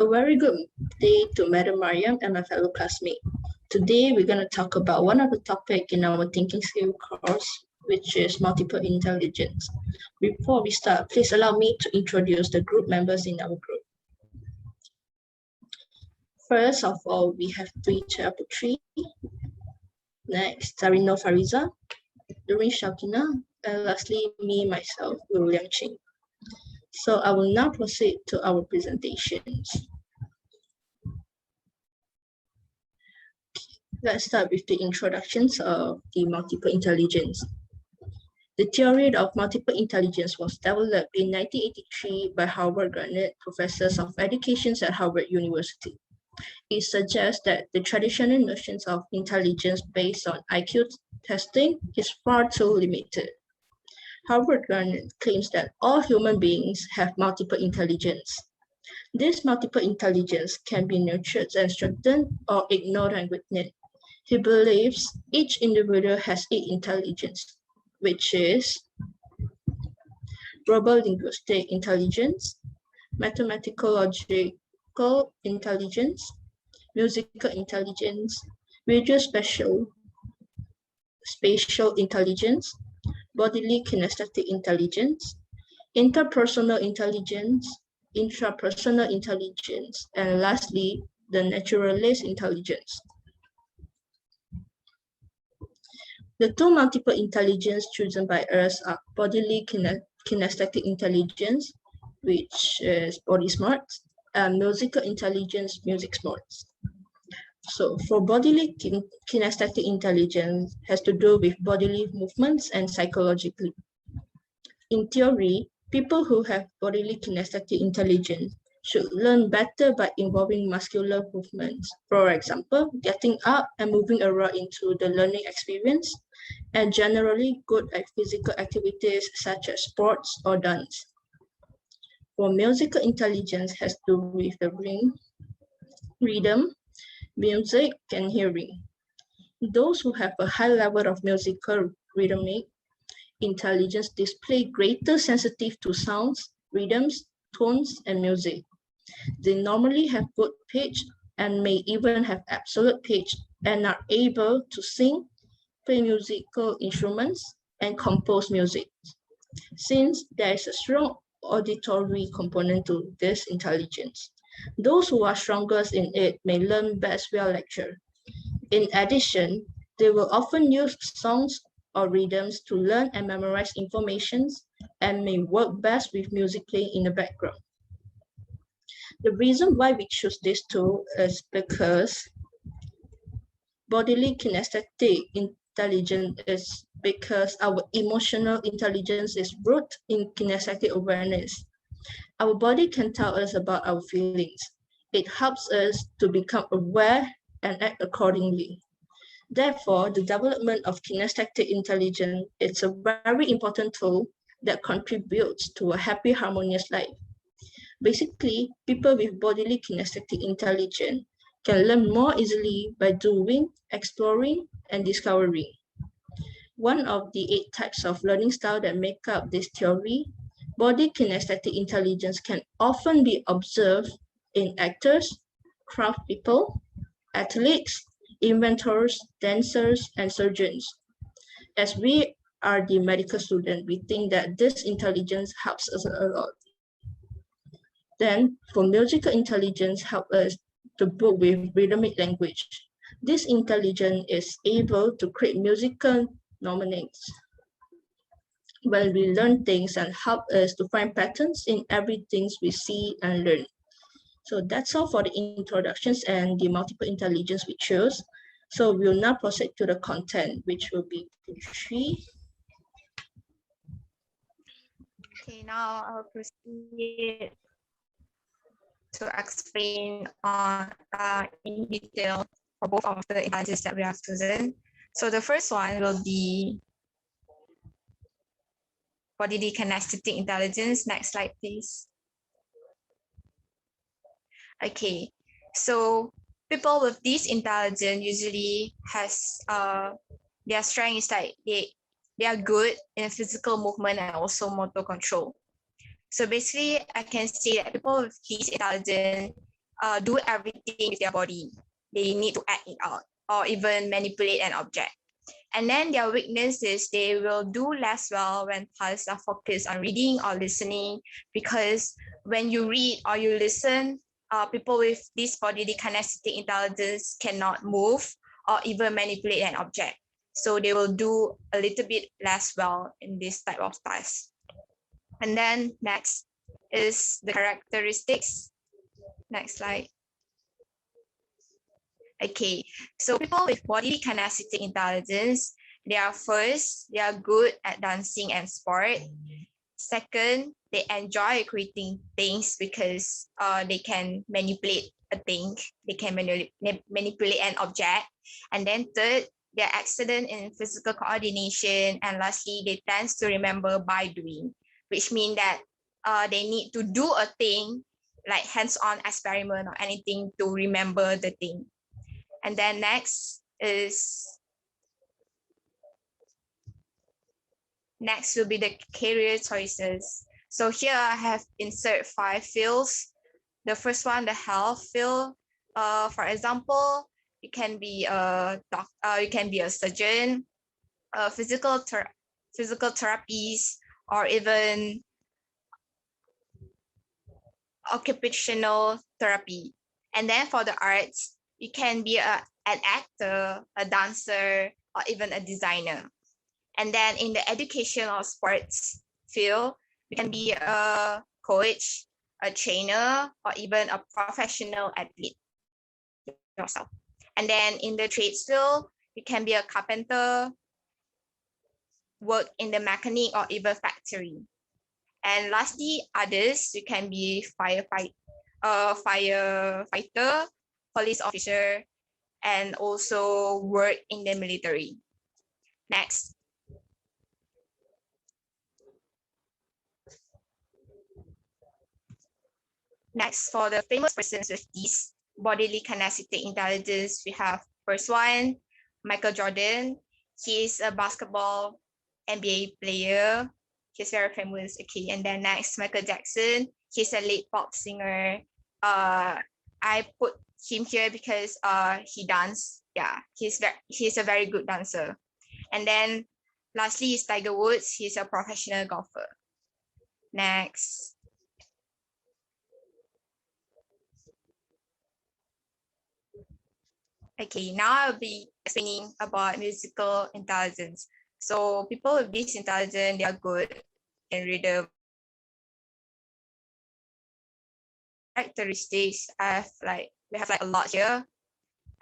A very good day to Madam Mariam and my fellow classmate. Today we're going to talk about one of the topics in our thinking skill course, which is multiple intelligence. Before we start, please allow me to introduce the group members in our group. First of all, we have Dwi Cahya Putri. Next, Zarin Nor Fariza, Nurin Syauqinna, and lastly, myself, Liang, Cing. So I will now proceed to our presentations. Let's start with the introductions of the multiple intelligence. The theory of multiple intelligence was developed in 1983 by Howard Garnett, professors of education at Harvard University. It suggests that the traditional notions of intelligence based on IQ testing is far too limited. Howard Garnett claims that all human beings have multiple intelligence. This multiple intelligence can be nurtured and strengthened or ignored and weakened. He believes each individual has eight intelligence, which is verbal linguistic intelligence, mathematical logical intelligence, musical intelligence, visual spatial intelligence, bodily kinesthetic intelligence, interpersonal intelligence, intrapersonal intelligence, and lastly, the naturalist intelligence. The two multiple intelligence chosen by us are bodily kinesthetic intelligence, which is body smarts, and musical intelligence, music smarts. So for bodily kinesthetic intelligence has to do with bodily movements and psychologically. In theory, people who have bodily kinesthetic intelligence should learn better by involving muscular movements. For example, getting up and moving around into the learning experience, and generally good at physical activities such as sports or dance. For musical intelligence has to do with the rhythm, music, and hearing. Those who have a high level of musical rhythmic intelligence display greater sensitivity to sounds, rhythms, tones, and music. They normally have good pitch and may even have absolute pitch and are able to sing, play musical instruments, and compose music. Since there is a strong auditory component to this intelligence, those who are strongest in it may learn best via lecture. In addition, they will often use songs or rhythms to learn and memorize information and may work best with music playing in the background. The reason why we choose these two is because bodily kinesthetic intelligence is because our emotional intelligence is rooted in kinesthetic awareness. Our body can tell us about our feelings. It helps us to become aware and act accordingly. Therefore, the development of kinesthetic intelligence is a very important tool that contributes to a happy, harmonious life. Basically, people with bodily kinesthetic intelligence can learn more easily by doing, exploring, and discovering. One of the 8 types of learning style that make up this theory, body kinesthetic intelligence can often be observed in actors, craftspeople, athletes, inventors, dancers, and surgeons. As we are the medical student, we think that this intelligence helps us a lot. Then, for musical intelligence, help us to book with rhythmic language. This intelligence is able to create musical nominates when we learn things and help us to find patterns in everything we see and learn. So that's all for the introductions and the multiple intelligence we chose. So we'll now proceed to the content, which will be Putri. Okay, now I'll proceed to explain in detail for both of the intelligence that we have chosen. So the first one will be bodily kinesthetic intelligence. Next slide, please. Okay, so people with this intelligence usually has their strength is like they are good in physical movement and also motor control. So basically, I can say that people with this intelligence do everything with their body. They need to act it out or even manipulate an object. And then their weakness is they will do less well when pilots are focused on reading or listening, because when you read or you listen, people with this bodily kinesthetic intelligence cannot move or even manipulate an object. So they will do a little bit less well in this type of task. And then next is the characteristics. Next slide. Okay, so people with bodily kinesthetic intelligence, they are good at dancing and sport. Second, they enjoy creating things because they can manipulate a thing. They can manipulate an object. And then third, they're excellent in physical coordination. And lastly, they tend to remember by doing, which means that they need to do a thing like hands-on experiment or anything to remember the thing. And then next will be the career choices. So here I have insert 5 fields. The first one, the health field. For example, you can be a doctor, you can be a surgeon, physical therapies, or even occupational therapy. And then for the arts, you can be an actor, a dancer, or even a designer. And then in the education or sports field, you can be a coach, a trainer, or even a professional athlete yourself. And then in the trades field, you can be a carpenter, work in the mechanic or even factory. And lastly, others, you can be firefighter, police officer, and also work in the military. Next. Next, for the famous persons with these bodily kinesthetic intelligence, we have first one, Michael Jordan. He is a basketball NBA player. He's very famous. Okay, and then next, Michael Jackson. He's a late pop singer. I put him here because he dance. Yeah, he's a very good dancer. And then lastly is Tiger Woods. He's a professional golfer. Next. Okay, now I'll be explaining about musical intelligence. So people with this intelligence, they are good in rhythm. Characteristics, we have a lot here.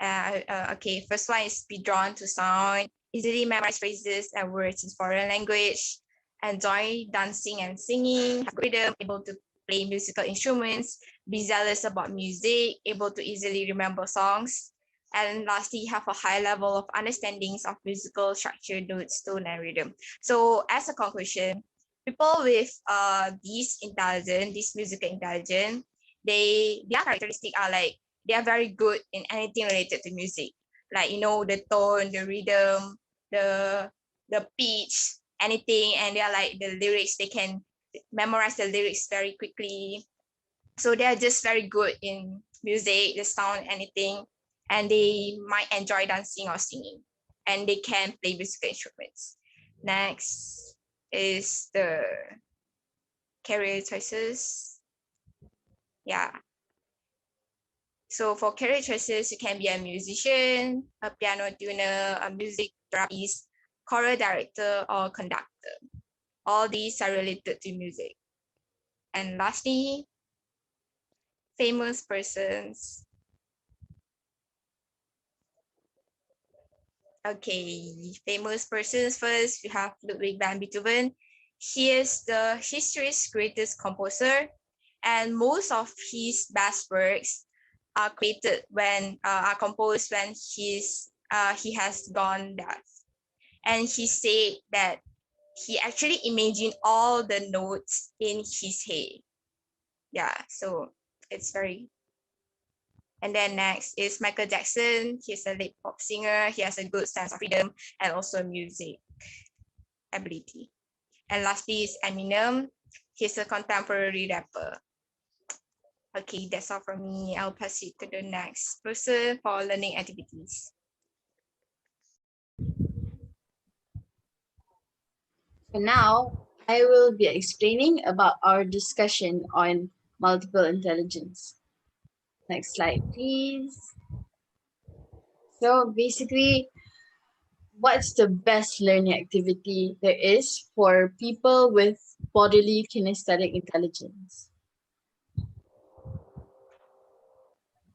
Okay, first one is be drawn to sound, easily memorize phrases and words in foreign language, enjoy dancing and singing, have rhythm, able to play musical instruments, be zealous about music, able to easily remember songs. And lastly, have a high level of understandings of musical structure, notes, tone, and rhythm. So as a conclusion, people with this musical intelligence, their characteristics are like, they are very good in anything related to music. Like, the tone, the rhythm, the pitch, anything. And they are like the lyrics, they can memorize the lyrics very quickly. So they are just very good in music, the sound, anything. And they might enjoy dancing or singing. And they can play musical instruments. Next is the career choices. Yeah. So for career choices, you can be a musician, a piano tuner, a music therapist, choral director, or conductor. All these are related to music. And lastly, famous persons. Okay, famous persons first, we have Ludwig van Beethoven. He is the history's greatest composer, and most of his best works are composed when he has gone deaf. And he said that he actually imagined all the notes in his head. Yeah, so it's very. And then next is Michael Jackson. He's a late pop singer. He has a good sense of rhythm and also music ability. And lastly is Eminem. He's a contemporary rapper. Okay, that's all from me. I'll pass it to the next person for learning activities. So now I will be explaining about our discussion on multiple intelligence. Next slide, please. So basically, what's the best learning activity there is for people with bodily kinesthetic intelligence?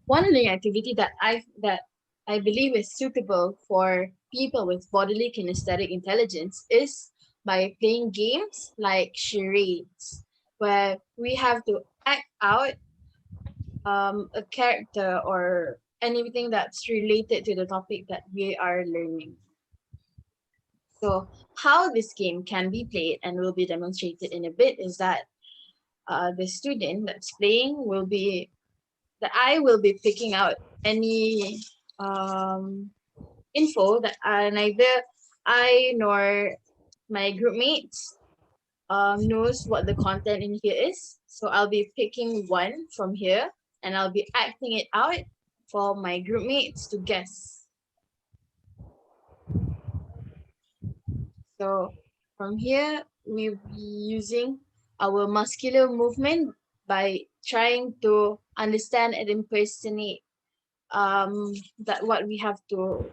One learning activity that I believe is suitable for people with bodily kinesthetic intelligence is by playing games like charades, where we have to act out a character or anything that's related to the topic that we are learning. So how this game can be played and will be demonstrated in a bit is that the student that's playing will be, that I will be picking out any info that neither I nor my group mates knows what the content in here is. So I'll be picking one from here and I'll be acting it out for my group mates to guess. So from here, we'll be using our muscular movement by trying to understand and impersonate that what we have to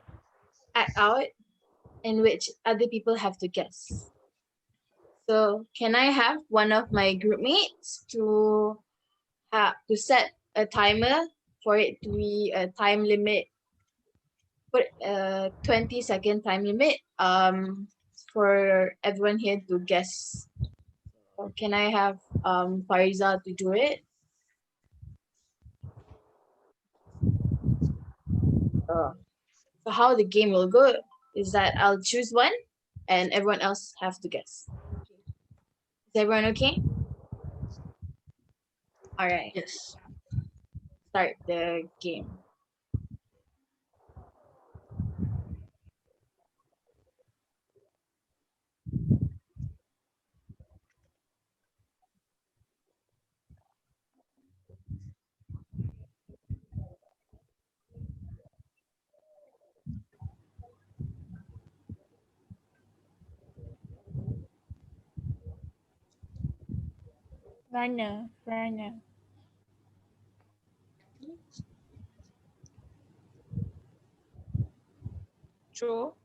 act out, in which other people have to guess. So can I have one of my group mates to set a timer for it to be a time limit, put a 20-second time limit for everyone here to guess. So can I have Fariza to do it? So how the game will go is that I'll choose one and everyone else have to guess. Is everyone okay? All right, Yes. start the game. Runner. Throw.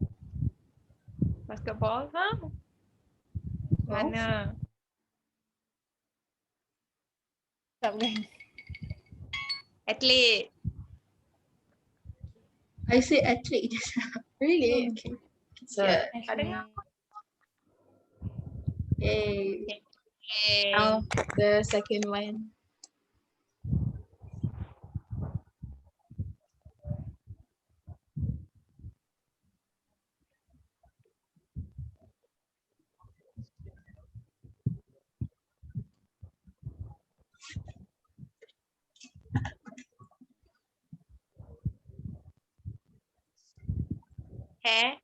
Basketball, huh? Mana? Tak berani. Athlete. I say athlete. Really? Okay. So Yeah. Tak dengar. Yay. Okay. now the second one. Hair.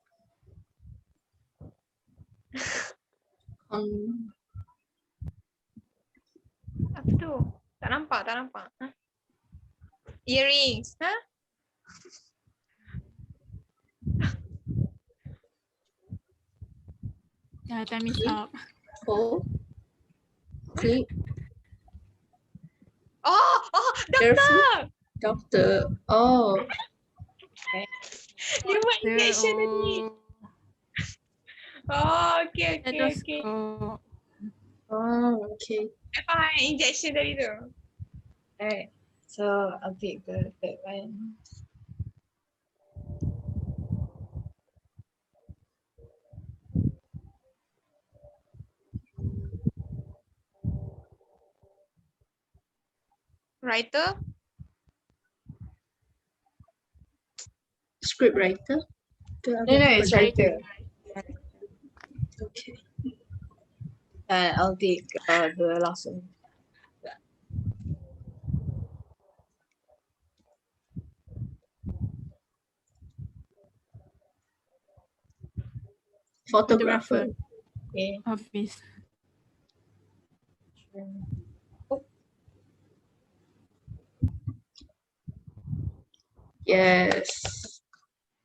Apa tu? Tak nampak. Ha? Earrings. Ha? Time is up. Pull. Click. Oh, Careful. doktor. Doctor. Oh. Dia buat injection tadi. Oh, okay. Stethoscope. Oh, okay. I faham injection tadi tu. Alright, so I'll take the third one. Writer. Script writer. No, it's writer. Okay. I'll take the last one. Photographer. Okay. Office. Oh. Yes.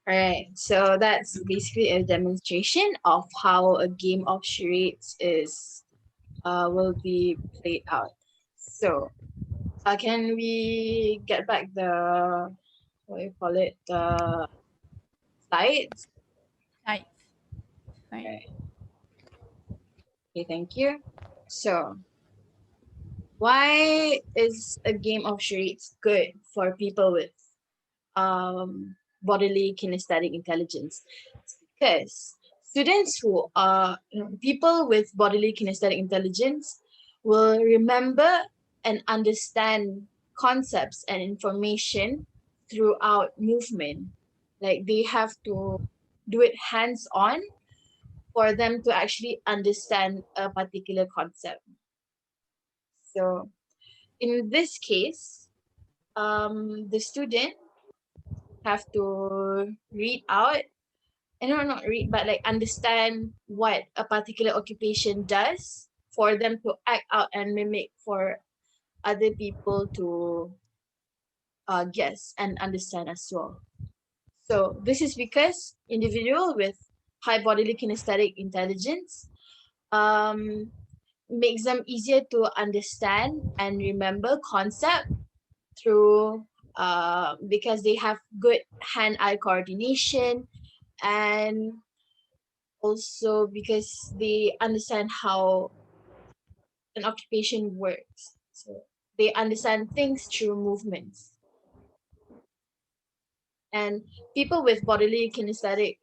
Alright, so that's basically a demonstration of how a game of charades will be played out. So, can we get back the what do you call it, the slides? Sides. Right. Right. Okay, thank you. So, why is a game of charades good for people with bodily kinesthetic intelligence? It's because students who are people with bodily kinesthetic intelligence will remember and understand concepts and information throughout movement. Like they have to do it hands on for them to actually understand a particular concept. So in this case, the student have to read out, and no, not read, but like understand what a particular occupation does for them to act out and mimic for other people to guess and understand as well. So this is because individual with high bodily kinesthetic intelligence um, makes them easier to understand and remember concept through because they have good hand-eye coordination, and also because they understand how an occupation works. So they understand things through movements. And people with bodily kinesthetic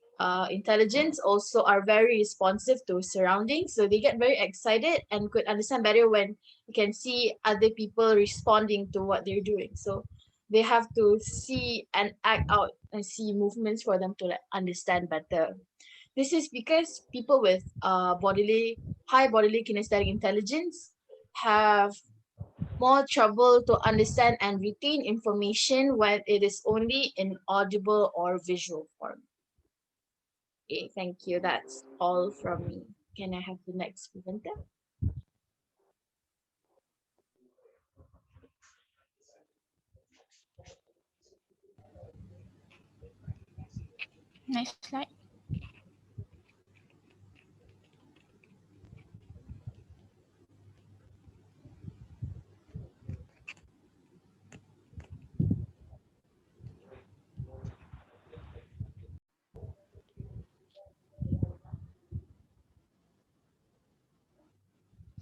intelligence also are very responsive to surroundings. So they get very excited and could understand better when you can see other people responding to what they're doing. So they have to see and act out and see movements for them to like understand better. This is because people with high bodily kinesthetic intelligence have more trouble to understand and retain information when it is only in audible or visual form. Okay, thank you. That's all from me. Can I have the next presenter? Next slide.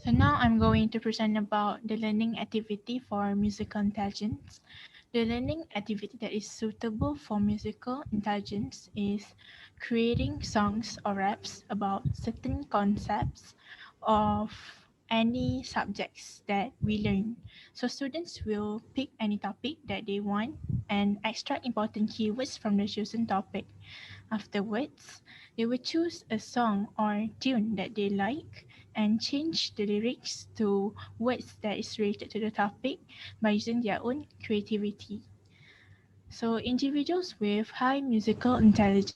So now I'm going to present about the learning activity for musical intelligence. The learning activity that is suitable for musical intelligence is creating songs or raps about certain concepts of any subjects that we learn. So students will pick any topic that they want and extract important keywords from the chosen topic. Afterwards, they will choose a song or tune that they like and change the lyrics to words that is related to the topic by using their own creativity. So individuals with high musical intelligence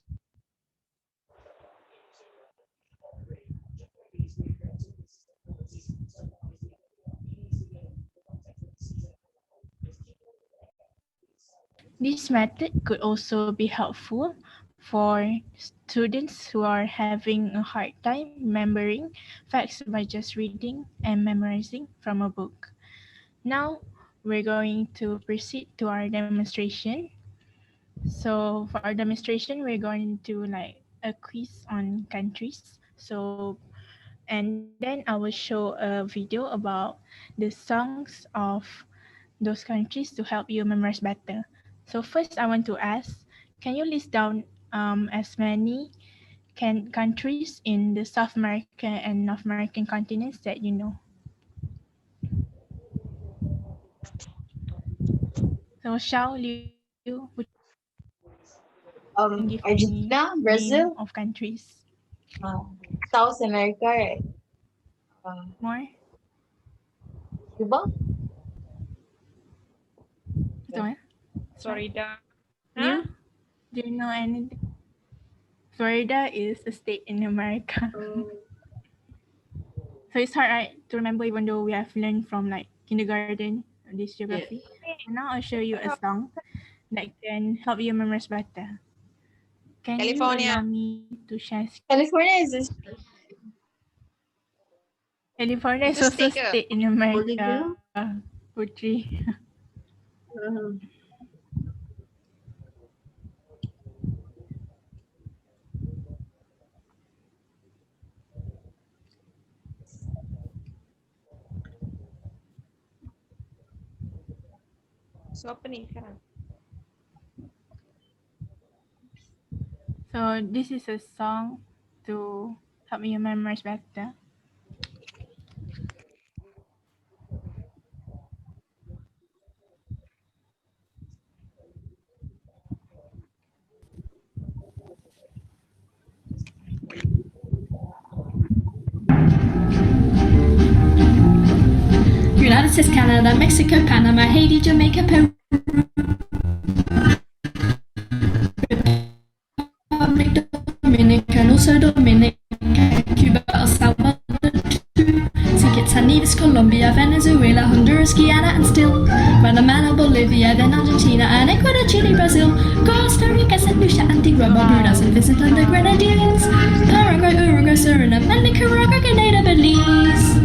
This method could also be helpful for students who are having a hard time remembering facts by just reading and memorizing from a book. Now, we're going to proceed to our demonstration. So for our demonstration, we're going to do like a quiz on countries. So, and then I will show a video about the songs of those countries to help you memorize better. So first, I want to ask, can you list down as many countries in the South American and North American continents that you know? So Xiao, Liu, would you give any Argentina, name of Brazil, countries? South America, right? More? Cuba. Ito eh? Florida. Liu, do you know anything? Florida is a state in America. So it's hard, right, to remember even though we have learned from like kindergarten this Yeah. geography. So now I'll show you a song that can help you memorize better? Can you California. allow me to share? California is this. California is Itu also state ke? state in America, Bolivia? Putri. So apa ni sekarang? So this is a song to help you memorize better. United States, Canada, Mexico, Panama, Haiti, Jamaica, Peru, Republic Dominican, also Dominica, Cuba, El Salvador, St. Kitts and Nevis, Colombia, Venezuela, Honduras, Guyana, and still Guatemala, Bolivia, then Argentina, and Ecuador, Chile, Brazil, Costa Rica, St. Lucia, Antigua, Barbudas, and Vincent and the Grenadines, Paraguay, Uruguay, Suriname, and Nicaragua, Grenada, Belize.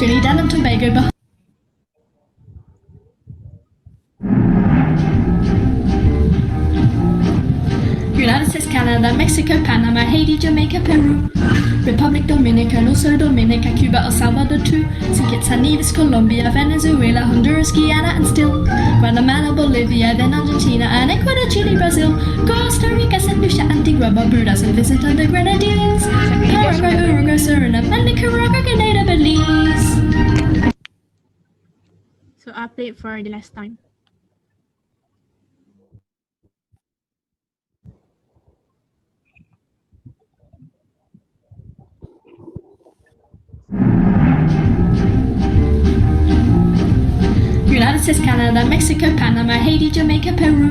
Trinidad and Tobago, United States, Canada, Mexico, Panama, Haiti, Jamaica, Peru, Republic Dominican, also Dominica, Cuba, El Salvador, too, St. Kitts and Nevis, Colombia, Venezuela, Honduras, Guyana, and still Guatemala, Bolivia, then Argentina, and Ecuador, Chile, Brazil, Costa Rica, St. Lucia, Antigua, Barbudas, and Vincent and the Grenadines, Paraguay, Uruguay, Suriname, and Nicaragua, Grenada, Belize. So I'll play it for the last time. United States, Canada, Mexico, Panama, Haiti, Jamaica, Peru,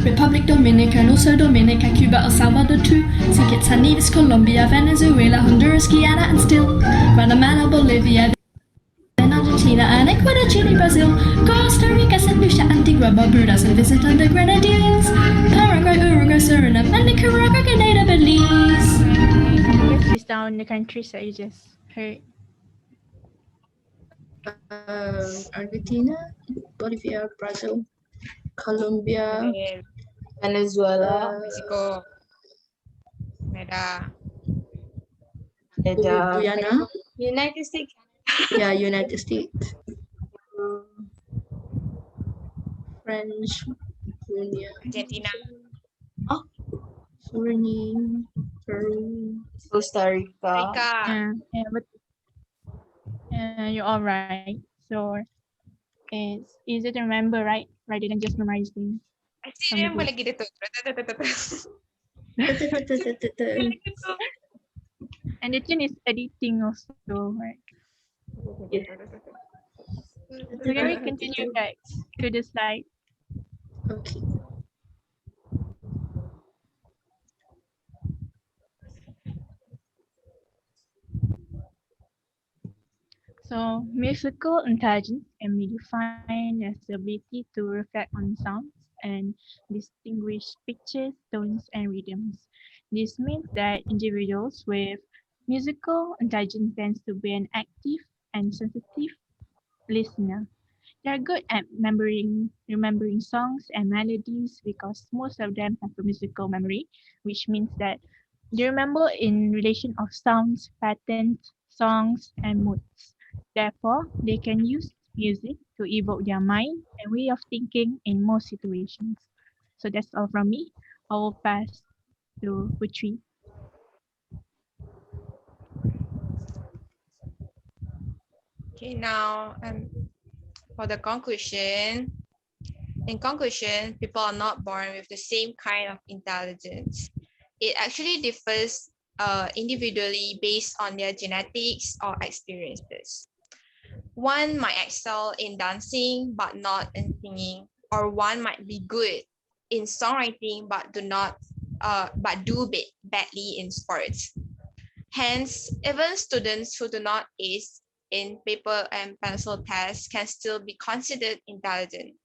Republic Dominican, also Dominica, Cuba, El Salvador, too, St. Kitts and Nevis, Colombia, Venezuela, Honduras, Guyana, and still Guatemala, Bolivia, then Argentina, and Ecuador, Chile, Brazil, Costa Rica, St. Lucia, Antigua, Barbudas, and Vincent and the Grenadines, Paraguay, Uruguay, Suriname, and Nicaragua, Grenada, Belize. Let's list down the countries that you just heard. Argentina, Bolivia, Brazil, Colombia, Brazil, Venezuela, Mexico, Canada. Canada, Guyana, United States, yeah, United States, French, Guinea, Argentina. Suriname, Peru, Costa Rica. America. But you're all right. So it's easy to remember, right? Rather than just memorizing. I still remember lagi dia tu. And the tune is editing also, right? So can we continue back to the slide? Okay. So musical intelligence can be defined as the ability to reflect on sounds and distinguish pitches, tones, and rhythms. This means that individuals with musical intelligence tend to be an active and sensitive listener. They are good at remembering songs and melodies because most of them have a musical memory, which means that they remember in relation of sounds, patterns, songs, and moods. Therefore, they can use music to evoke their mind and way of thinking in most situations. So that's all from me. I will pass to Putri. Okay, now for the conclusion. In conclusion, people are not born with the same kind of intelligence. It actually differs individually based on their genetics or experiences. One might excel in dancing but not in singing, or one might be good in songwriting but do badly in sports. Hence, even students who do not ace in paper and pencil tests can still be considered intelligent.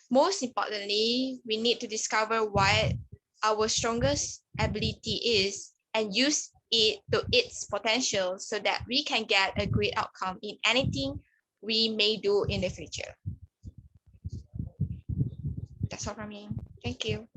Most importantly, we need to discover what our strongest ability is and use it to its potential so that we can get a great outcome in anything we may do in the future. That's all from me. Thank you.